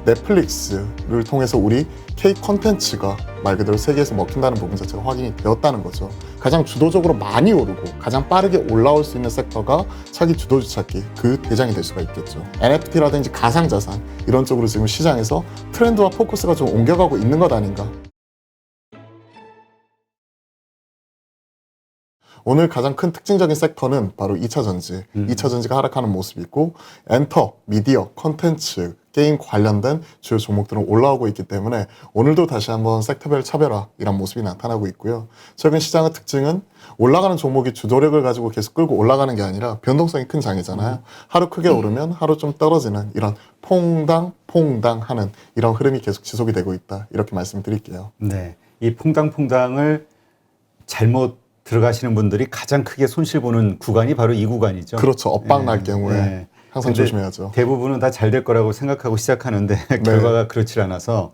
넷플릭스를 통해서 우리 K 콘텐츠가 말 그대로 세계에서 먹힌다는 부분 자체가 확인이 되었다는 거죠. 가장 주도적으로 많이 오르고 가장 빠르게 올라올 수 있는 섹터가 차기 주도주 찾기 그 대장이 될 수가 있겠죠. NFT라든지 가상자산 이런 쪽으로 지금 시장에서 트렌드와 포커스가 좀 옮겨가고 있는 것 아닌가. 오늘 가장 큰 특징적인 섹터는 바로 2차 전지. 2차 전지가 하락하는 모습이 있고 엔터, 미디어, 컨텐츠, 게임 관련된 주요 종목들은 올라오고 있기 때문에 오늘도 다시 한번 섹터별 차별화 이런 모습이 나타나고 있고요. 최근 시장의 특징은 올라가는 종목이 주도력을 가지고 계속 끌고 올라가는 게 아니라 변동성이 큰 장이잖아요. 하루 크게 오르면 하루 좀 떨어지는 이런 퐁당 하는 이런 흐름이 계속 지속이 되고 있다. 이렇게 말씀드릴게요. 네, 이 퐁당퐁당을 잘못 들어가시는 분들이 가장 크게 손실 보는 구간이 바로 이 구간이죠. 그렇죠. 엇박 날 경우에 항상 조심해야죠. 대부분은 다 잘 될 거라고 생각하고 시작하는데 결과가 그렇지 않아서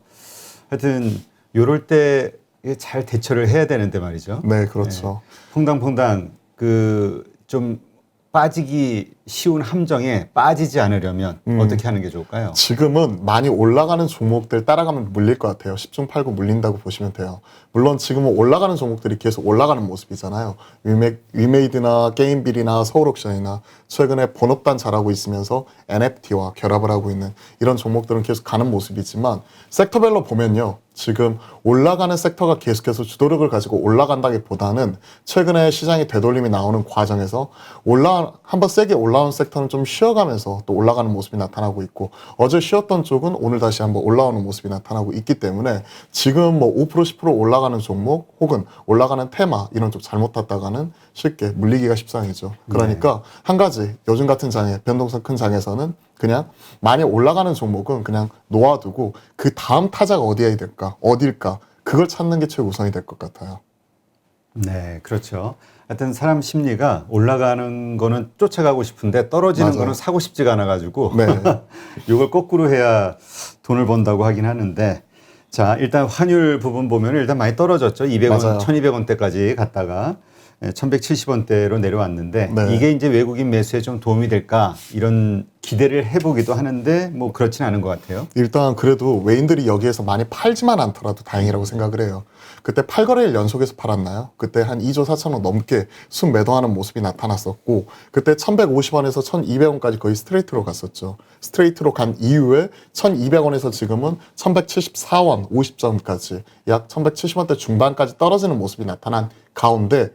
하여튼 요럴 때 잘 대처를 해야 되는데 말이죠. 네, 그렇죠. 퐁당퐁당 좀 빠지기 쉬운 함정에 빠지지 않으려면 어떻게 하는 게 좋을까요? 지금은 많이 올라가는 종목들 따라가면 물릴 것 같아요. 10중 8구 물린다고 보시면 돼요. 물론 지금은 올라가는 종목들이 계속 올라가는 모습이잖아요. 위메이드나 게임빌이나 서울옥션이나 최근에 본업단 잘하고 있으면서 NFT와 결합을 하고 있는 이런 종목들은 계속 가는 모습이지만 섹터별로 보면요. 지금 올라가는 섹터가 계속해서 주도력을 가지고 올라간다기보다는 최근에 시장이 되돌림이 나오는 과정에서 한번 세게 올라온 섹터는 좀 쉬어가면서 또 올라가는 모습이 나타나고 있고 어제 쉬었던 쪽은 오늘 다시 한번 올라오는 모습이 나타나고 있기 때문에 지금 뭐 5% 10% 올라가는 종목 혹은 올라가는 테마 이런 쪽 잘못 탔다가는 쉽게 물리기가 십상이죠. 그러니까 한 가지 요즘 같은 장에 변동성 큰 장에서는 그냥 많이 올라가는 종목은 그냥 놓아두고 그 다음 타자가 어디에 될까 어딜까 그걸 찾는 게 최우선이 될 것 같아요. 네, 그렇죠. 하여튼 사람 심리가 올라가는 거는 쫓아가고 싶은데 떨어지는 맞아요. 거는 사고 싶지가 않아가지고 네. 이걸 거꾸로 해야 돈을 번다고 하긴 하는데 자 일단 환율 부분 보면 일단 많이 떨어졌죠. 200원, 맞아요. 1200원대까지 갔다가 1170원대로 내려왔는데 네. 이게 이제 외국인 매수에 좀 도움이 될까 이런 기대를 해보기도 하는데 뭐 그렇진 않은 것 같아요. 일단 그래도 외인들이 여기에서 많이 팔지만 않더라도 다행이라고 생각을 해요. 그때 8거래일 연속해서 팔았나요? 그때 한 2조 4천억 넘게 순매도하는 모습이 나타났었고 그때 1150원에서 1200원까지 거의 스트레이트로 갔었죠. 스트레이트로 간 이후에 1200원에서 지금은 1174원 50점까지 약 1170원대 중반까지 떨어지는 모습이 나타난 가운데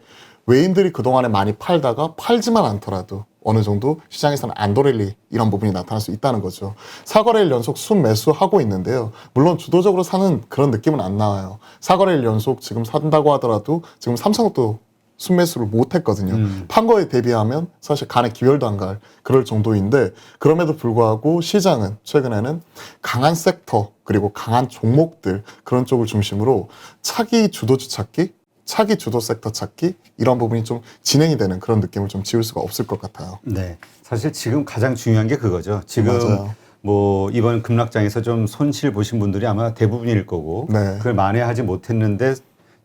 외인들이 그동안에 많이 팔다가 팔지만 않더라도 어느 정도 시장에서는 안도랠리 이런 부분이 나타날 수 있다는 거죠. 4거래일 연속 순매수하고 있는데요. 물론 주도적으로 사는 그런 느낌은 안 나와요. 4거래일 연속 지금 산다고 하더라도 지금 삼성도 순매수를 못했거든요. 판 거에 대비하면 사실 간에 기별도 안 갈 그럴 정도인데 그럼에도 불구하고 시장은 최근에는 강한 섹터 그리고 강한 종목들 그런 쪽을 중심으로 차기 주도주 찾기 차기 주도 섹터 찾기 이런 부분이 좀 진행이 되는 그런 느낌을 좀 지울 수가 없을 것 같아요. 네, 사실 지금 가장 중요한 게 그거죠. 지금 맞아요. 뭐 이번 급락장에서 좀 손실 보신 분들이 아마 대부분일 거고 네. 그걸 만회하지 못했는데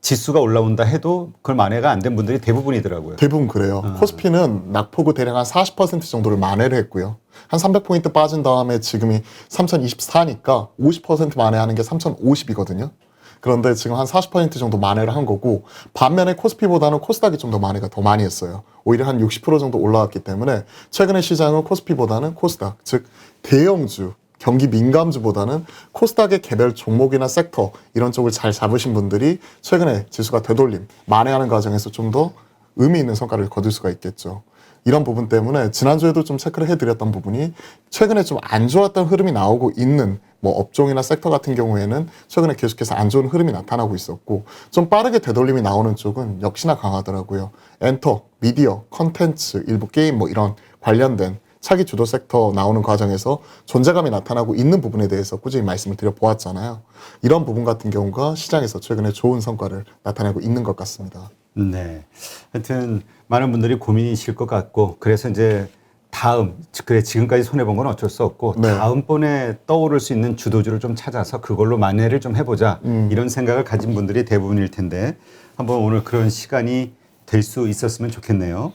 지수가 올라온다 해도 그걸 만회가 안 된 분들이 대부분이더라고요. 대부분 그래요. 코스피는 낙폭을 대략 한 40% 정도를 만회를 했고요. 한 300포인트 빠진 다음에 지금이 3024니까 50% 만회하는 게 3050이거든요. 그런데 지금 한 40% 정도 만회를 한 거고 반면에 코스피보다는 코스닥이 좀 더 만회가 더 많이 했어요. 오히려 한 60% 정도 올라왔기 때문에 최근의 시장은 코스피보다는 코스닥, 즉 대형주, 경기 민감주보다는 코스닥의 개별 종목이나 섹터 이런 쪽을 잘 잡으신 분들이 최근에 지수가 되돌림, 만회하는 과정에서 좀 더 의미 있는 성과를 거둘 수가 있겠죠. 이런 부분 때문에 지난주에도 좀 체크를 해드렸던 부분이 최근에 좀 안 좋았던 흐름이 나오고 있는 뭐 업종이나 섹터 같은 경우에는 최근에 계속해서 안 좋은 흐름이 나타나고 있었고 좀 빠르게 되돌림이 나오는 쪽은 역시나 강하더라고요. 엔터, 미디어, 컨텐츠, 일부 게임 뭐 이런 관련된 차기 주도 섹터 나오는 과정에서 존재감이 나타나고 있는 부분에 대해서 꾸준히 말씀을 드려보았잖아요. 이런 부분 같은 경우가 시장에서 최근에 좋은 성과를 나타내고 있는 것 같습니다. 네, 하여튼 많은 분들이 고민이실 것 같고 그래서 이제 그래 지금까지 손해본 건 어쩔 수 없고 네. 다음번에 떠오를 수 있는 주도주를 좀 찾아서 그걸로 만회를 좀 해보자 이런 생각을 가진 분들이 대부분일 텐데 한번 오늘 그런 시간이 될 수 있었으면 좋겠네요.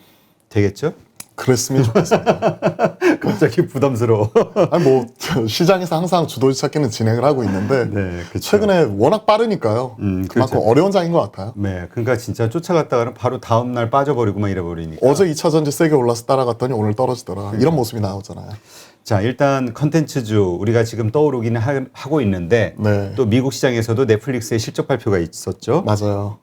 되겠죠? 그랬으면 좋겠습니다. 갑자기 부담스러워. 아니 뭐 시장에서 항상 주도주 찾기는 진행을 하고 있는데 네, 그렇죠. 최근에 워낙 빠르니까요. 그만큼 그렇죠. 어려운 장인 것 같아요. 네, 그러니까 진짜 쫓아갔다가는 바로 다음 날 빠져버리고만 이래버리니까. 어제 2차 전지 세게 올라서 따라갔더니 오늘 떨어지더라. 이런 모습이 나오잖아요. 자, 일단 컨텐츠주 우리가 지금 떠오르기는 하고 있는데 네. 또 미국 시장에서도 넷플릭스의 실적 발표가 있었죠. 맞아요.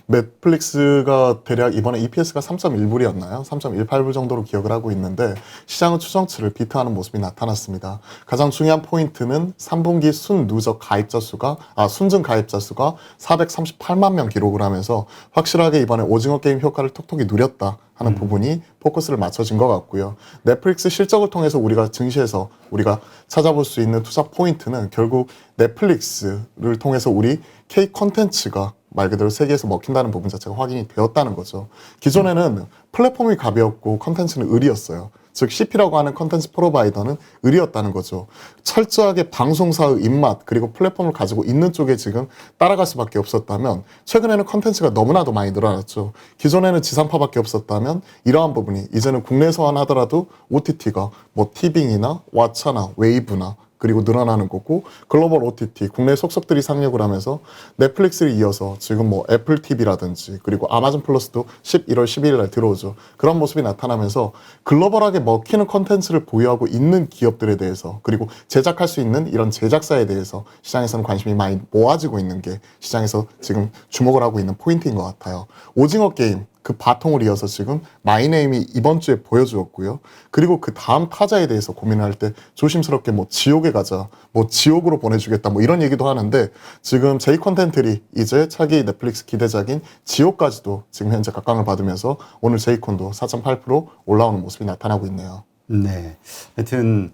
넷플릭스가 대략 이번에 EPS가 3.1불이었나요? 3.18불 정도로 기억을 하고 있는데 시장은 추정치를 비트하는 모습이 나타났습니다. 가장 중요한 포인트는 3분기 순누적 가입자 수가 순증 가입자 수가 438만 명 기록을 하면서 확실하게 이번에 오징어 게임 효과를 톡톡히 누렸다 하는 부분이 포커스를 맞춰진 것 같고요. 넷플릭스 실적을 통해서 우리가 증시에서 우리가 찾아볼 수 있는 투자 포인트는 결국 넷플릭스를 통해서 우리 K 콘텐츠가 말 그대로 세계에서 먹힌다는 부분 자체가 확인이 되었다는 거죠. 기존에는 플랫폼이 가벼웠고 컨텐츠는 을이었어요. 즉 CP라고 하는 컨텐츠 프로바이더는 을이었다는 거죠. 철저하게 방송사의 입맛 그리고 플랫폼을 가지고 있는 쪽에 지금 따라갈 수밖에 없었다면 최근에는 컨텐츠가 너무나도 많이 늘어났죠. 기존에는 지상파밖에 없었다면 이러한 부분이 이제는 국내에서만 하더라도 OTT가 뭐 티빙이나 왓챠나 웨이브나 그리고 늘어나는 거고 글로벌 OTT 국내 속속들이 상륙을 하면서 넷플릭스를 이어서 지금 뭐 애플 TV라든지 그리고 아마존 플러스도 11월 12일 날 들어오죠. 그런 모습이 나타나면서 글로벌하게 먹히는 컨텐츠를 보유하고 있는 기업들에 대해서 그리고 제작할 수 있는 이런 제작사에 대해서 시장에서는 관심이 많이 모아지고 있는 게 시장에서 지금 주목을 하고 있는 포인트인 것 같아요. 오징어 게임 그 바통을 이어서 지금 마이네임이 이번 주에 보여주었고요. 그리고 그 다음 타자에 대해서 고민할 때 조심스럽게 뭐 지옥에 가자, 뭐 지옥으로 보내주겠다, 뭐 이런 얘기도 하는데 지금 제이 컨텐트리 이제 차기 넷플릭스 기대작인 지옥까지도 지금 현재 각광을 받으면서 오늘 제이콘도 4.8% 올라오는 모습이 나타나고 있네요. 네, 하여튼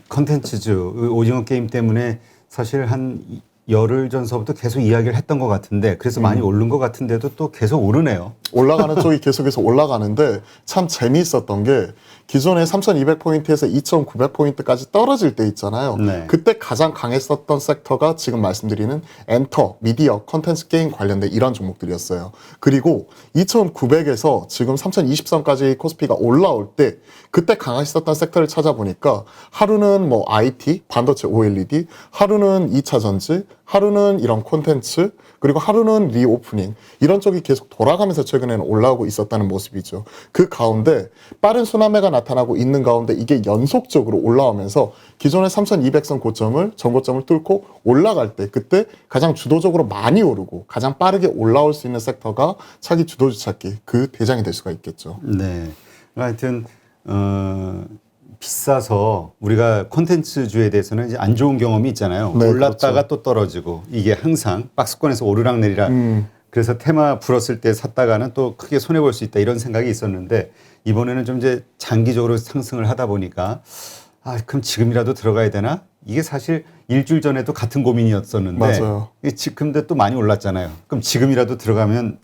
컨텐츠주 오징어 게임 때문에 사실 한 열흘 전서부터 계속 이야기를 했던 것 같은데 그래서 많이 오른 것 같은데도 또 계속 오르네요. 올라가는 쪽이 계속해서 올라가는데 참 재미있었던 게 기존에 3,200포인트에서 2,900포인트까지 떨어질 때 있잖아요. 네. 그때 가장 강했었던 섹터가 지금 말씀드리는 엔터, 미디어, 컨텐츠 게임 관련된 이런 종목들이었어요. 그리고 2,900에서 지금 3,020선까지 코스피가 올라올 때 그때 강했었던 섹터를 찾아보니까 하루는 뭐 IT, 반도체 OLED, 하루는 2차 전지, 하루는 이런 콘텐츠, 그리고 하루는 리오프닝 이런 쪽이 계속 돌아가면서 최근에는 올라오고 있었다는 모습이죠. 그 가운데 빠른 순환매가 나타나고 있는 가운데 이게 연속적으로 올라오면서 기존의 3,200선 고점을 전고점을 뚫고 올라갈 때 그때 가장 주도적으로 많이 오르고 가장 빠르게 올라올 수 있는 섹터가 차기 주도주 찾기 그 대장이 될 수가 있겠죠. 네, 하여튼 비싸서 우리가 콘텐츠주에 대해서는 이제 안 좋은 경험이 있잖아요. 네, 올랐다가 그렇죠. 또 떨어지고 이게 항상 박스권에서 오르락내리락. 그래서 테마 불었을 때 샀다가는 또 크게 손해 볼 수 있다 이런 생각이 있었는데 이번에는 좀 이제 장기적으로 상승을 하다 보니까 그럼 지금이라도 들어가야 되나? 이게 사실 일주일 전에도 같은 고민이었었는데 맞아요. 근데 또 많이 올랐잖아요. 그럼 지금이라도 들어가면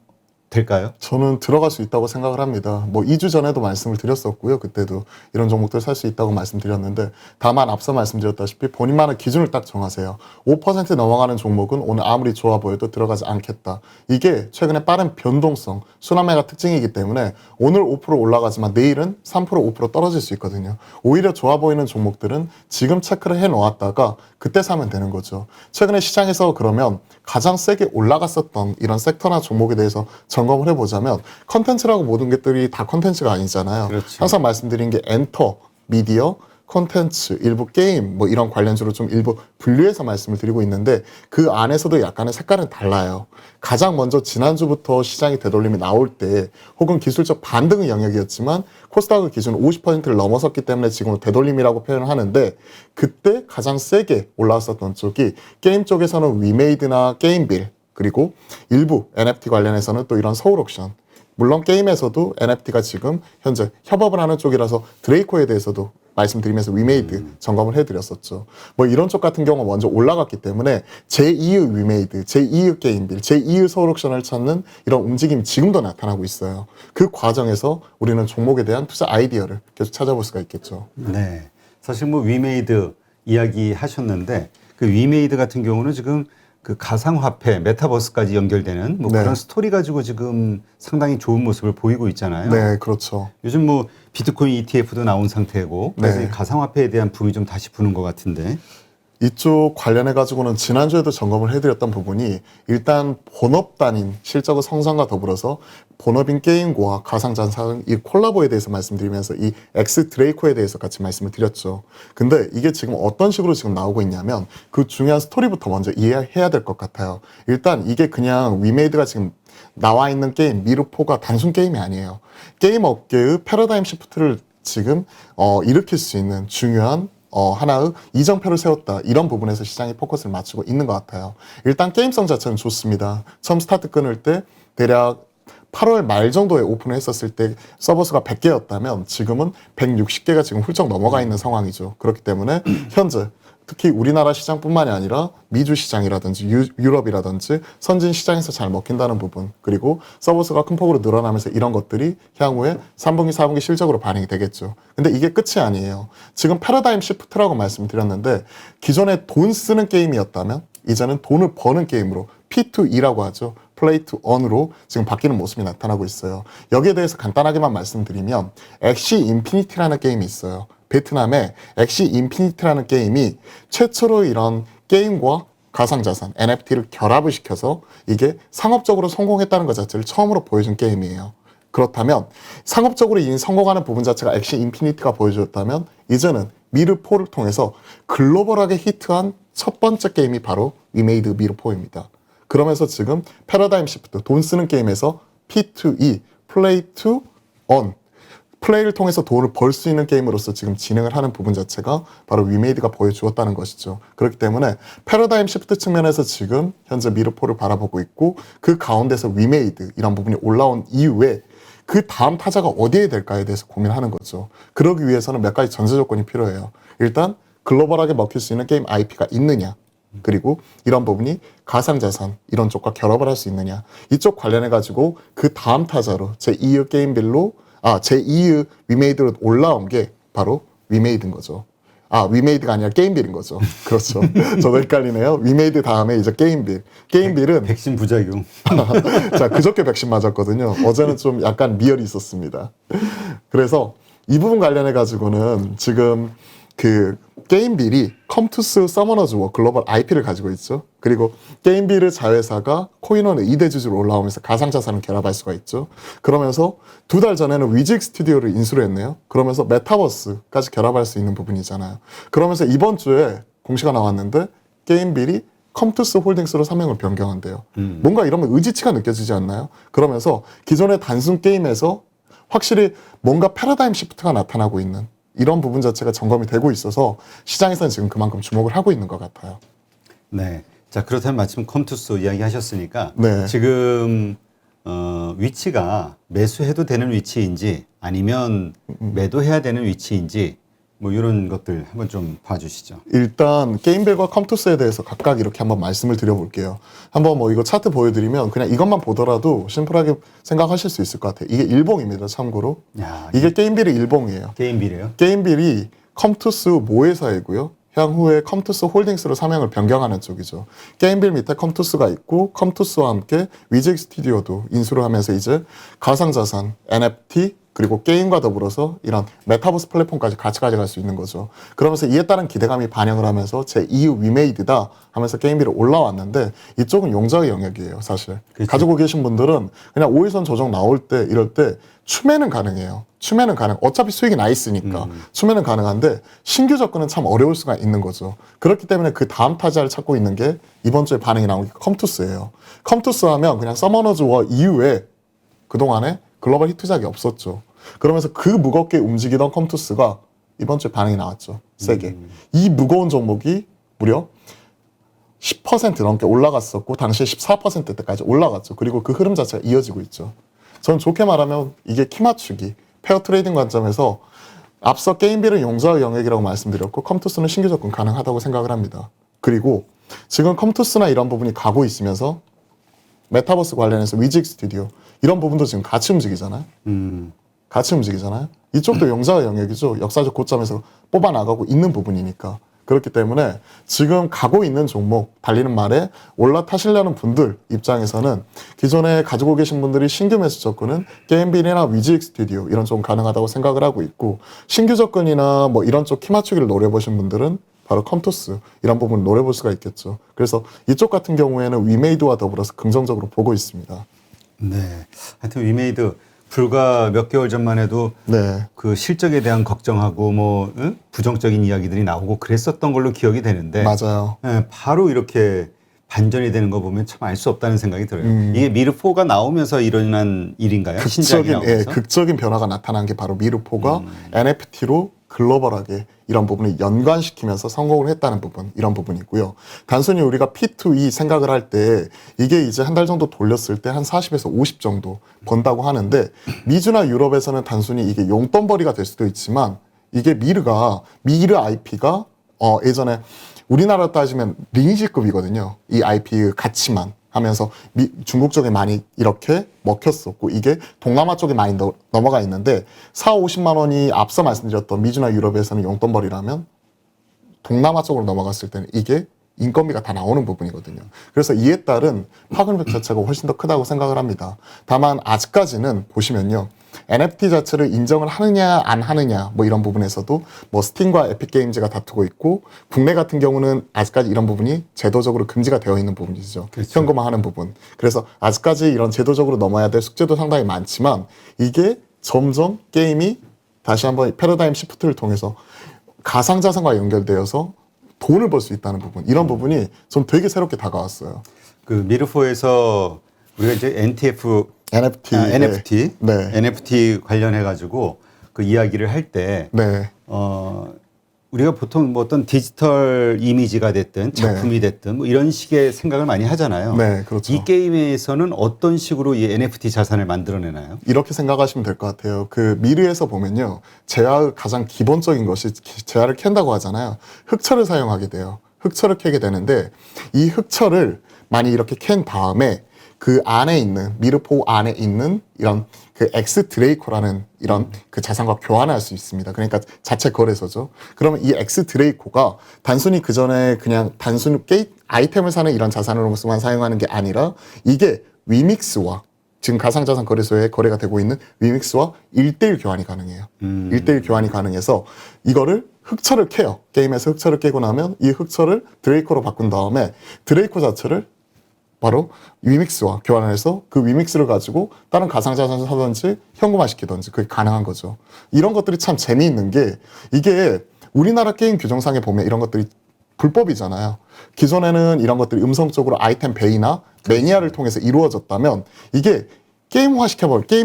될까요? 저는 들어갈 수 있다고 생각을 합니다. 뭐 2주 전에도 말씀을 드렸었고요. 그때도 이런 종목들 살 수 있다고 말씀드렸는데 다만 앞서 말씀드렸다시피 본인만의 기준을 딱 정하세요. 5% 넘어가는 종목은 오늘 아무리 좋아 보여도 들어가지 않겠다. 이게 최근에 빠른 변동성, 순환매가 특징이기 때문에 오늘 5% 올라가지만 내일은 3% 5% 떨어질 수 있거든요. 오히려 좋아 보이는 종목들은 지금 체크를 해 놓았다가 그때 사면 되는 거죠. 최근에 시장에서 그러면 가장 세게 올라갔었던 이런 섹터나 종목에 대해서 점검을 해보자면 컨텐츠라고 모든 것들이 다 컨텐츠가 아니잖아요. 그렇죠. 항상 말씀드린 게 엔터, 미디어, 컨텐츠, 일부 게임 뭐 이런 관련주로 좀 일부 분류해서 말씀을 드리고 있는데 그 안에서도 약간의 색깔은 달라요. 가장 먼저 지난주부터 시장의 되돌림이 나올 때 혹은 기술적 반등의 영역이었지만 코스닥의 기준 50%를 넘어섰기 때문에 지금은 되돌림이라고 표현을 하는데 그때 가장 세게 올라왔었던 쪽이 게임 쪽에서는 위메이드나 게임빌 그리고 일부 NFT 관련해서는 또 이런 서울 옥션 물론 게임에서도 NFT가 지금 현재 협업을 하는 쪽이라서 드레이코에 대해서도 말씀드리면서 위메이드 점검을 해드렸었죠. 뭐 이런 쪽 같은 경우 먼저 올라갔기 때문에 제2의 위메이드, 제2의 게임빌, 제2의 서울 옥션을 찾는 이런 움직임이 지금도 나타나고 있어요. 그 과정에서 우리는 종목에 대한 투자 아이디어를 계속 찾아볼 수가 있겠죠. 네. 사실 뭐 위메이드 이야기 하셨는데 그 위메이드 같은 경우는 지금 그 가상화폐, 메타버스까지 연결되는 뭐 네. 그런 스토리 가지고 지금 상당히 좋은 모습을 보이고 있잖아요. 네, 그렇죠. 요즘 뭐 비트코인 ETF도 나온 상태고 그래서 네. 이 가상화폐에 대한 붐이 좀 다시 부는 것 같은데. 이쪽 관련해 가지고는 지난주에도 점검을 해드렸던 부분이 일단 본업 단인 실적의 성장과 더불어서 본업인 게임과 가상자산 이 콜라보에 대해서 말씀드리면서 이 엑스 드레이코에 대해서 같이 말씀을 드렸죠. 근데 이게 지금 어떤 식으로 지금 나오고 있냐면 그 중요한 스토리부터 먼저 이해해야 될 것 같아요. 일단 이게 그냥 위메이드가 지금 나와 있는 게임 미르포가 단순 게임이 아니에요. 게임 업계의 패러다임 시프트를 지금 일으킬 수 있는 중요한 하나의 이정표를 세웠다. 이런 부분에서 시장이 포커스를 맞추고 있는 것 같아요. 일단 게임성 자체는 좋습니다. 처음 스타트 끊을 때 대략 8월 말 정도에 오픈을 했었을 때 서버 수가 100개였다면 지금은 160개가 지금 훌쩍 넘어가 있는 상황이죠. 그렇기 때문에 현재 특히 우리나라 시장뿐만이 아니라 미주 시장이라든지 유럽이라든지 선진 시장에서 잘 먹힌다는 부분, 그리고 서버 수가 큰 폭으로 늘어나면서 이런 것들이 향후에 3분기, 4분기 실적으로 반영이 되겠죠. 근데 이게 끝이 아니에요. 지금 패러다임 시프트라고 말씀드렸는데 기존에 돈 쓰는 게임이었다면 이제는 돈을 버는 게임으로 P2E라고 하죠. 플레이 투 언으로 지금 바뀌는 모습이 나타나고 있어요. 여기에 대해서 간단하게만 말씀드리면 엑시 인피니티라는 게임이 있어요. 베트남의 엑시 인피니티라는 게임이 최초로 이런 게임과 가상자산, NFT를 결합을 시켜서 이게 상업적으로 성공했다는 것 자체를 처음으로 보여준 게임이에요. 그렇다면 상업적으로 이미 성공하는 부분 자체가 엑시 인피니티가 보여줬다면 이제는 미르4를 통해서 글로벌하게 히트한 첫 번째 게임이 바로 위메이드 미르4입니다. 그러면서 지금 패러다임 시프트, 돈 쓰는 게임에서 P2E, 플레이 투 언, 플레이를 통해서 돈을 벌 수 있는 게임으로서 지금 진행을 하는 부분 자체가 바로 위메이드가 보여주었다는 것이죠. 그렇기 때문에 패러다임 시프트 측면에서 지금 현재 미르4를 바라보고 있고 그 가운데서 위메이드 이런 부분이 올라온 이후에 그 다음 타자가 어디에 될까에 대해서 고민하는 거죠. 그러기 위해서는 몇 가지 전제 조건이 필요해요. 일단 글로벌하게 먹힐 수 있는 게임 IP가 있느냐, 그리고 이런 부분이 가상자산 이런 쪽과 결합을 할 수 있느냐, 이쪽 관련해 가지고 그 다음 타자로 제2의 게임빌로 제2의 위메이드로 올라온 게 바로 위메이드인 거죠. 위메이드가 아니라 게임빌인 거죠. 그렇죠. 저도 헷갈리네요. 위메이드 다음에 이제 게임빌. 게임빌은 백신 부작용. 자, 그저께 백신 맞았거든요. 어제는 좀 약간 미열이 있었습니다. 그래서 이 부분 관련해 가지고는 지금 그 게임빌이 컴투스 서머너즈 워 글로벌 IP를 가지고 있죠. 그리고 게임빌의 자회사가 코인원의 2대 주주로 올라오면서 가상자산을 결합할 수가 있죠. 그러면서 2달 전에는 위직 스튜디오를 인수를 했네요. 그러면서 메타버스까지 결합할 수 있는 부분이잖아요. 그러면서 이번 주에 공시가 나왔는데 게임빌이 컴투스 홀딩스로 사명을 변경한대요. 뭔가 이러면 의지치가 느껴지지 않나요? 그러면서 기존의 단순 게임에서 확실히 뭔가 패러다임 시프트가 나타나고 있는 이런 부분 자체가 점검이 되고 있어서 시장에서는 지금 그만큼 주목을 하고 있는 것 같아요. 네. 자, 그렇다면 마침 컴투스 이야기 하셨으니까 네. 지금 위치가 매수해도 되는 위치인지 아니면 매도해야 되는 위치인지 뭐 이런 것들 한번 좀 봐주시죠. 일단 게임빌과 컴투스에 대해서 각각 이렇게 한번 말씀을 드려볼게요. 한번 뭐 이거 차트 보여드리면 그냥 이것만 보더라도 심플하게 생각하실 수 있을 것 같아요. 이게 일봉입니다. 참고로. 야, 이게 게임빌의 일봉이에요. 게임비래요? 게임빌이 컴투스 모회사이고요. 향후에 컴투스 홀딩스로 사명을 변경하는 쪽이죠. 게임빌 밑에 컴투스가 있고 컴투스와 함께 위직 스튜디오도 인수를 하면서 이제 가상자산, NFT 그리고 게임과 더불어서 이런 메타버스 플랫폼까지 같이 가져갈 수 있는 거죠. 그러면서 이에 따른 기대감이 반영을 하면서 제2의 위메이드다 하면서 게임비로 올라왔는데 이쪽은 용자의 영역이에요. 사실. 그렇죠. 가지고 계신 분들은 그냥 5일선 조정 나올 때 이럴 때 추매는 가능해요. 추매는 가능. 어차피 수익이 나 있으니까 추매는 가능한데 신규 접근은 참 어려울 수가 있는 거죠. 그렇기 때문에 그 다음 타자를 찾고 있는 게 이번 주에 반응이 나온 게 컴투스예요. 컴투스 하면 그냥 서머너즈 워 이후에 그동안에 글로벌 히트작이 없었죠. 그러면서 그 무겁게 움직이던 컴투스가 이번 주에 반응이 나왔죠. 세게. 이 무거운 종목이 무려 10% 넘게 올라갔었고 당시에 14%대까지 올라갔죠. 그리고 그 흐름 자체가 이어지고 있죠. 전 좋게 말하면 이게 키 맞추기, 페어 트레이딩 관점에서 앞서 게임빌은 용자의 영역이라고 말씀드렸고 컴투스는 신규 접근 가능하다고 생각을 합니다. 그리고 지금 컴투스나 이런 부분이 가고 있으면서 메타버스 관련해서 위직 스튜디오 이런 부분도 지금 같이 움직이잖아요. 같이 움직이잖아요. 이쪽도 용자의 영역이죠. 역사적 고점에서 뽑아나가고 있는 부분이니까. 그렇기 때문에 지금 가고 있는 종목, 달리는 말에 올라타시려는 분들 입장에서는 기존에 가지고 계신 분들이 신규 매수 접근은 게임빌이나 위지익 스튜디오 이런 쪽 가능하다고 생각을 하고 있고, 신규 접근이나 뭐 이런 쪽 키 맞추기를 노려보신 분들은 바로 컴토스 이런 부분을 노려볼 수가 있겠죠. 그래서 이쪽 같은 경우에는 위메이드와 더불어서 긍정적으로 보고 있습니다. 네. 하여튼 위메이드 불과 몇 개월 전만 해도 네. 그 실적에 대한 걱정하고 뭐 부정적인 이야기들이 나오고 그랬었던 걸로 기억이 되는데 맞아요. 바로 이렇게 반전이 되는 거 보면 참 알 수 없다는 생각이 들어요. 이게 미르4가 나오면서 일어난 일인가요? 신작이 나오면서? 극적인 변화가 나타난 게 바로 미르4가 NFT로 글로벌하게 이런 부분을 연관시키면서 성공을 했다는 부분, 이런 부분이고요. 단순히 우리가 P2E 생각을 할 때 이게 이제 한 달 정도 돌렸을 때 한 40에서 50 정도 번다고 하는데, 미주나 유럽에서는 단순히 이게 용돈벌이가 될 수도 있지만, 이게 미르 IP가 예전에 우리나라로 따지면 리니지급이거든요. 이 IP 가치만 하면서 중국 쪽에 많이 이렇게 먹혔었고, 이게 동남아 쪽에 많이 넘어가 있는데 4-50만 원이 앞서 말씀드렸던 미주나 유럽에서는 용돈벌이라면 동남아 쪽으로 넘어갔을 때는 이게 인건비가 다 나오는 부분이거든요. 그래서 이에 따른 파급력 자체가 훨씬 더 크다고 생각을 합니다. 다만 아직까지는 보시면요, NFT 자체를 인정을 하느냐 안 하느냐 뭐 이런 부분에서도 뭐 스팀과 에픽게임즈가 다투고 있고, 국내 같은 경우는 아직까지 이런 부분이 제도적으로 금지가 되어 있는 부분이죠. 그렇죠. 현금화하는 부분. 그래서 아직까지 이런 제도적으로 넘어야 될 숙제도 상당히 많지만, 이게 점점 게임이 다시 한번 패러다임 시프트를 통해서 가상자산과 연결되어서 돈을 벌 수 있다는 부분, 이런 부분이 좀 되게 새롭게 다가왔어요. 그 미르4에서 우리가 이제 NFT. 네. NFT 관련해 가지고 그 이야기를 할 때 네. 우리가 보통 뭐 어떤 디지털 이미지가 됐든 작품이 됐든 뭐 이런 식의 생각을 많이 하잖아요. 네, 그렇죠. 이 게임에서는 어떤 식으로 이 NFT 자산을 만들어내나요? 이렇게 생각하시면 될 것 같아요. 그 미르에서 보면요, 재화의 가장 기본적인 것이 재화를 캔다고 하잖아요. 흑철을 사용하게 돼요. 흑철을 캐게 되는데, 이 흑철을 많이 이렇게 캔 다음에 그 안에 있는, 미르4 안에 있는 이런 그 엑스 드레이코라는 이런 그 자산과 교환할 수 있습니다. 그러니까 자체 거래소죠. 그러면 이 엑스 드레이코가 단순히 그 전에 그냥 단순히 아이템을 사는 이런 자산으로만 사용하는 게 아니라, 이게 위믹스와 지금 가상자산 거래소에 거래가 되고 있는 위믹스와 1대1 교환이 가능해요. 1대1 교환이 가능해서 이거를 흑철을 캐요. 게임에서 흑철을 깨고 나면 이 흑철을 드레이코로 바꾼 다음에 드레이코 자체를 바로 위믹스와 교환을 해서 그 위믹스를 가지고 다른 가상자산을 사든지 현금화 시키든지 그게 가능한 거죠. 이런 것들이 참 재미있는 게, 이게 우리나라 게임 규정상에 보면 이런 것들이 불법이잖아요. 기존에는 이런 것들이 음성적으로 아이템 베이나 매니아를 통해서 이루어졌다면, 이게 게임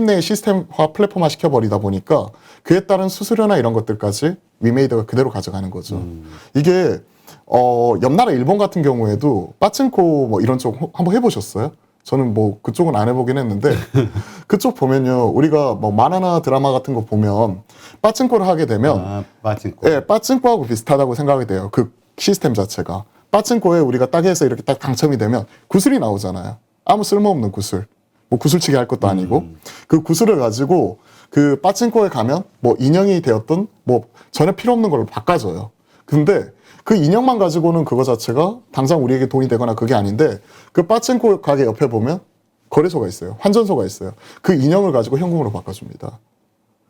내 시스템화 플랫폼화 시켜버리다 보니까 그에 따른 수수료나 이런 것들까지 위메이드가 그대로 가져가는 거죠. 이게 옆 나라 일본 같은 경우에도 빠찡코 뭐 이런 쪽 한번 해보셨어요? 저는 뭐 그쪽은 안 해보긴 했는데 그쪽 보면요, 우리가 뭐 만화나 드라마 같은 거 보면 빠찡코를 하게 되면 빠찡코. 예, 빠찡코하고 비슷하다고 생각이 돼요. 그 시스템 자체가. 빠찡코에 우리가 딱 해서 이렇게 딱 당첨이 되면 구슬이 나오잖아요. 아무 쓸모없는 구슬. 뭐 구슬치기 할 것도 아니고 그 구슬을 가지고 그 빠찡코에 가면 뭐 인형이 되었던 뭐 전혀 필요 없는 걸로 바꿔줘요. 근데 그 인형만 가지고는 그거 자체가 당장 우리에게 돈이 되거나 그게 아닌데, 그 빠찡코 가게 옆에 보면 거래소가 있어요. 환전소가 있어요. 그 인형을 가지고 현금으로 바꿔줍니다.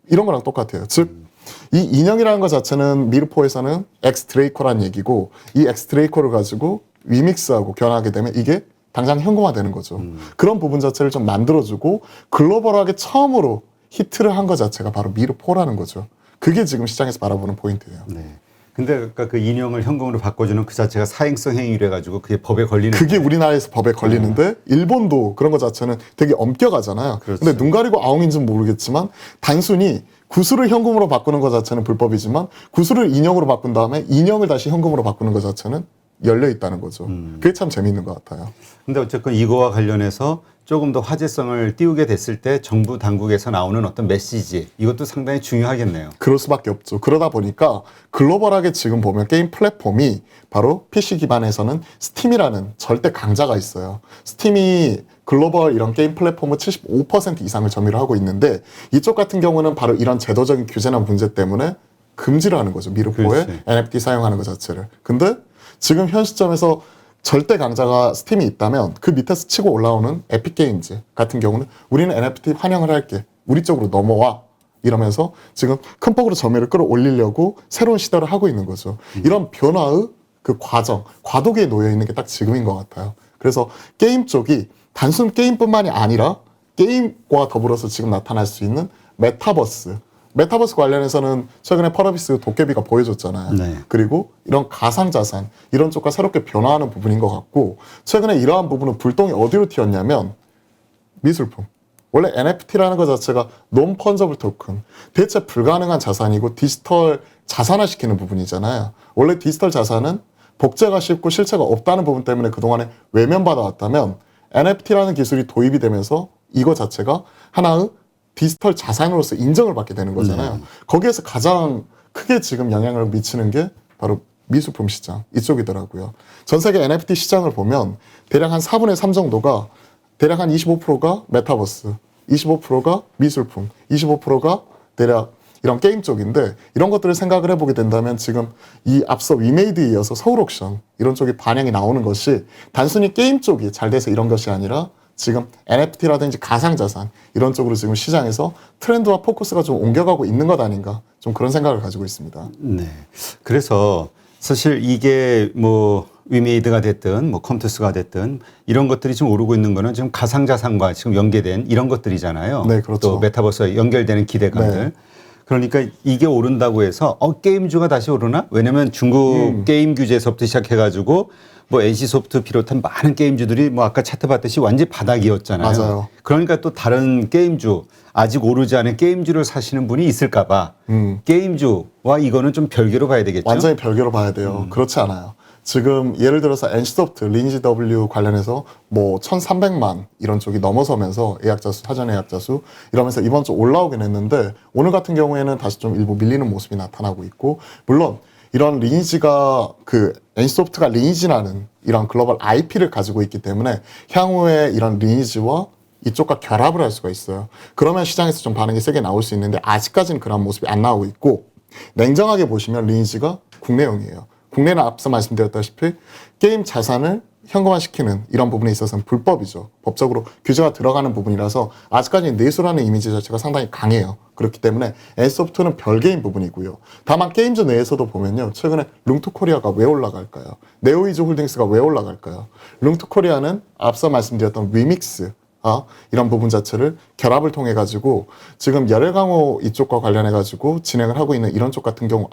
이런 거랑 똑같아요. 즉, 이 인형이라는 것 자체는 미르4에서는 엑스 드레이코라는 얘기고, 이 엑스 드레이코를 가지고 위믹스하고 교환하게 되면 이게 당장 현금화 되는 거죠. 그런 부분 자체를 좀 만들어주고 글로벌하게 처음으로 히트를 한 것 자체가 바로 미르4라는 거죠. 그게 지금 시장에서 바라보는 포인트예요. 네. 근데 아까 그 인형을 현금으로 바꿔주는 그 자체가 사행성 행위래 가지고 그게 법에 걸리는. 그게 우리나라에서 법에 걸리는데 일본도 그런 것 자체는 되게 엄격하잖아요. 그렇죠. 근데 눈 가리고 아웅인지는 모르겠지만 단순히 구슬을 현금으로 바꾸는 것 자체는 불법이지만 구슬을 인형으로 바꾼 다음에 인형을 다시 현금으로 바꾸는 것 자체는 열려 있다는 거죠. 그게 참 재미있는 것 같아요. 근데 어쨌건 이거와 관련해서 조금 더 화제성을 띄우게 됐을 때 정부 당국에서 나오는 어떤 메시지, 이것도 상당히 중요하겠네요. 그럴 수밖에 없죠. 그러다 보니까 글로벌하게 지금 보면 게임 플랫폼이 바로 PC 기반에서는 스팀이라는 절대 강자가 있어요. 스팀이 글로벌 이런 게임 플랫폼은 75% 이상을 점유를 하고 있는데, 이쪽 같은 경우는 바로 이런 제도적인 규제나 문제 때문에 금지를 하는 거죠. 미르포에 그렇지. NFT 사용하는 것 자체를. 근데 지금 현 시점에서 절대 강자가 스팀이 있다면 그 밑에서 치고 올라오는 에픽게임즈 같은 경우는 우리는 NFT 환영을 할게. 우리 쪽으로 넘어와. 이러면서 지금 큰 폭으로 점유율을 끌어올리려고 새로운 시도를 하고 있는 거죠. 이런 변화의 그 과정, 과도기에 놓여 있는 게 딱 지금인 것 같아요. 그래서 게임 쪽이 단순 게임뿐만이 아니라 게임과 더불어서 지금 나타날 수 있는 메타버스 관련해서는 최근에 펄어비스 도깨비가 보여줬잖아요. 네. 그리고 이런 가상자산 이런 쪽과 새롭게 변화하는 부분인 것 같고 최근에 이러한 부분은 불똥이 어디로 튀었냐면 미술품. 원래 NFT라는 것 자체가 논-펀저블 토큰, 대체 불가능한 자산이고 디지털 자산화시키는 부분이잖아요. 원래 디지털 자산은 복제가 쉽고 실체가 없다는 부분 때문에 그동안에 외면받아 왔다면 NFT라는 기술이 도입이 되면서 이거 자체가 하나의 디지털 자산으로서 인정을 받게 되는 거잖아요. 거기에서 가장 크게 지금 영향을 미치는 게 바로 미술품 시장 이쪽이더라고요. 전 세계 NFT 시장을 보면 대략 한 4분의 3 정도가 대략 한 25%가 메타버스, 25%가 미술품, 25%가 대략 이런 게임 쪽인데 이런 것들을 생각을 해보게 된다면 지금 이 앞서 위메이드에 이어서 서울 옥션 이런 쪽이 반영이 나오는 것이 단순히 게임 쪽이 잘 돼서 이런 것이 아니라 지금 NFT라든지 가상자산 이런 쪽으로 지금 시장에서 트렌드와 포커스가 좀 옮겨가고 있는 것 아닌가 좀 그런 생각을 가지고 있습니다. 네. 그래서 사실 이게 뭐 위메이드가 됐든 뭐 컴투스가 됐든 이런 것들이 지금 오르고 있는 거는 지금 가상자산과 지금 연계된 이런 것들이잖아요. 네, 그렇죠. 또 메타버스와 연결되는 기대감들. 네. 그러니까 이게 오른다고 해서 게임주가 다시 오르나? 왜냐면 중국 게임 규제에서부터 시작해가지고 뭐 NC소프트 비롯한 많은 게임주들이 뭐 아까 차트 봤듯이 완전히 바닥이었잖아요. 맞아요. 그러니까 또 다른 게임주 아직 오르지 않은 게임주를 사시는 분이 있을까 봐 게임주와 이거는 좀 별개로 봐야 되겠죠. 완전히 별개로 봐야 돼요. 그렇지 않아요. 지금 예를 들어서 NC소프트, 리니지 W 관련해서 뭐 1,300만 이런 쪽이 넘어서면서 예약자 수, 사전 예약자 수 이러면서 이번 주 올라오긴 했는데 오늘 같은 경우에는 다시 좀 일부 밀리는 모습이 나타나고 있고 물론 이런 리니지가 그 NC소프트가 리니지라는 이런 글로벌 IP를 가지고 있기 때문에 향후에 이런 리니지와 이쪽과 결합을 할 수가 있어요. 그러면 시장에서 좀 반응이 세게 나올 수 있는데 아직까지는 그런 모습이 안 나오고 있고 냉정하게 보시면 리니지가 국내용이에요. 국내는 앞서 말씀드렸다시피 게임 자산을 현금화시키는 이런 부분에 있어서는 불법이죠. 법적으로 규제가 들어가는 부분이라서 아직까지 내수라는 이미지 자체가 상당히 강해요. 그렇기 때문에 NC소프트는 별개인 부분이고요. 다만 게임즈 내에서도 보면요. 최근에 룽투코리아가 왜 올라갈까요? 네오이즈 홀딩스가 왜 올라갈까요? 룽투코리아는 앞서 말씀드렸던 위믹스 이런 부분 자체를 결합을 통해 가지고 지금 열혈강호 이쪽과 관련해 가지고 진행을 하고 있는 이런 쪽 같은 경우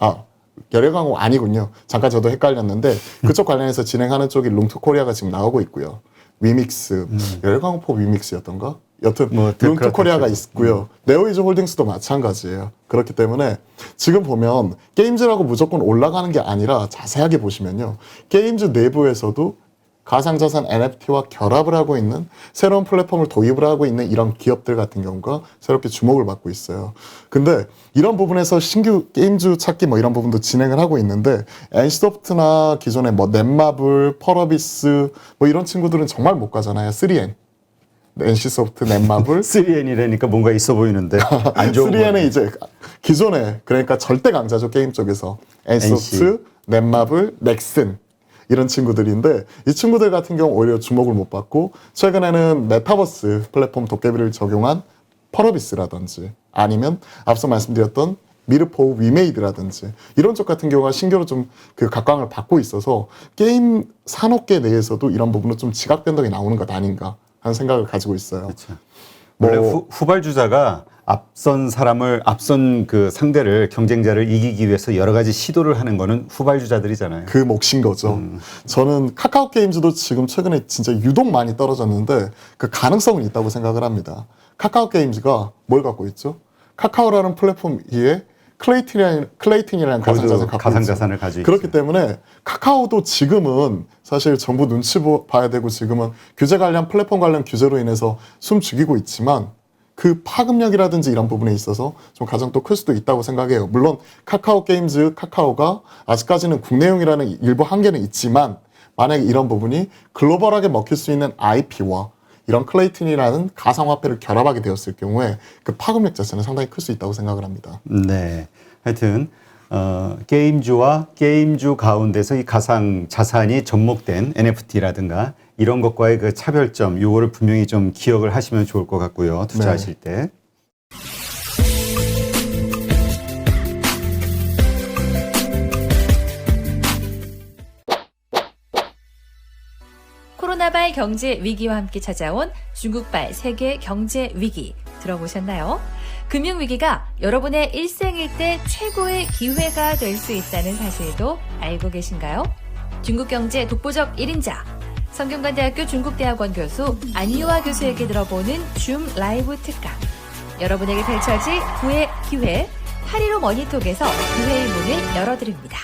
열혈강호 아니군요. 잠깐 저도 헷갈렸는데 그쪽 관련해서 진행하는 쪽이 룽투코리아가 지금 나오고 있고요. 위믹스, 열혈강호4 위믹스였던가? 여튼 뭐, 룽투코리아가 있고요. 네오이즈 홀딩스도 마찬가지예요. 그렇기 때문에 지금 보면 게임즈라고 무조건 올라가는 게 아니라 자세하게 보시면요. 게임즈 내부에서도 가상자산 NFT와 결합을 하고 있는 새로운 플랫폼을 도입을 하고 있는 이런 기업들 같은 경우가 새롭게 주목을 받고 있어요. 근데 이런 부분에서 신규 게임주 찾기 뭐 이런 부분도 진행을 하고 있는데 NC소프트나 기존의 뭐 넷마블, 펄어비스 뭐 이런 친구들은 정말 못 가잖아요. 3N. NC소프트, 넷마블 3N이라니까 뭔가 있어 보이는데 안 좋은 3N은 이제 기존에 그러니까 절대 강자죠. 게임 쪽에서. NC소프트, 넷마블, 넥슨 이런 친구들인데 이 친구들 같은 경우 오히려 주목을 못 받고 최근에는 메타버스 플랫폼 도깨비를 적용한 펄어비스라든지 아니면 앞서 말씀드렸던 미르포 위메이드라든지 이런 쪽 같은 경우가 신규로 좀 그 각광을 받고 있어서 게임 산업계 내에서도 이런 부분은 좀 지각 변동이 나오는 것 아닌가 하는 생각을 가지고 있어요. 그렇죠. 원래 후발주자가 앞선 그 상대를 경쟁자를 이기기 위해서 여러 가지 시도를 하는 거는 후발주자들이잖아요. 그 몫인 거죠. 저는 카카오 게임즈도 지금 최근에 진짜 유독 많이 떨어졌는데 그 가능성은 있다고 생각을 합니다. 카카오 게임즈가 뭘 갖고 있죠? 카카오라는 플랫폼 위에 클레이튼이라는 가상자산을 가지고 그렇기 때문에 카카오도 지금은 사실 정부 눈치 봐야 되고 지금은 규제 관련 플랫폼 관련 규제로 인해서 숨 죽이고 있지만 그 파급력이라든지 이런 부분에 있어서 좀 가장 또 클 수도 있다고 생각해요. 물론 카카오 게임즈, 카카오가 아직까지는 국내용이라는 일부 한계는 있지만 만약에 이런 부분이 글로벌하게 먹힐 수 있는 IP와 이런 클레이튼이라는 가상화폐를 결합하게 되었을 경우에 그 파급력 자체는 상당히 클 수 있다고 생각을 합니다. 네. 하여튼 게임주와 게임주 가운데서 이 가상 자산이 접목된 NFT라든가 이런 것과의 그 차별점, 요거를 분명히 좀 기억을 하시면 좋을 것 같고요. 투자하실 때. 코로나발 경제 위기와 함께 찾아온 중국발 세계 경제 위기 들어보셨나요? 금융위기가 여러분의 일생일대 최고의 기회가 될 수 있다는 사실도 알고 계신가요? 중국경제 독보적 1인자, 성균관대학교 중국대학원 교수 안유아 교수에게 들어보는 줌 라이브 특강. 여러분에게 펼쳐질 구의 기회, 8.15 머니톡에서 기회의 문을 열어드립니다.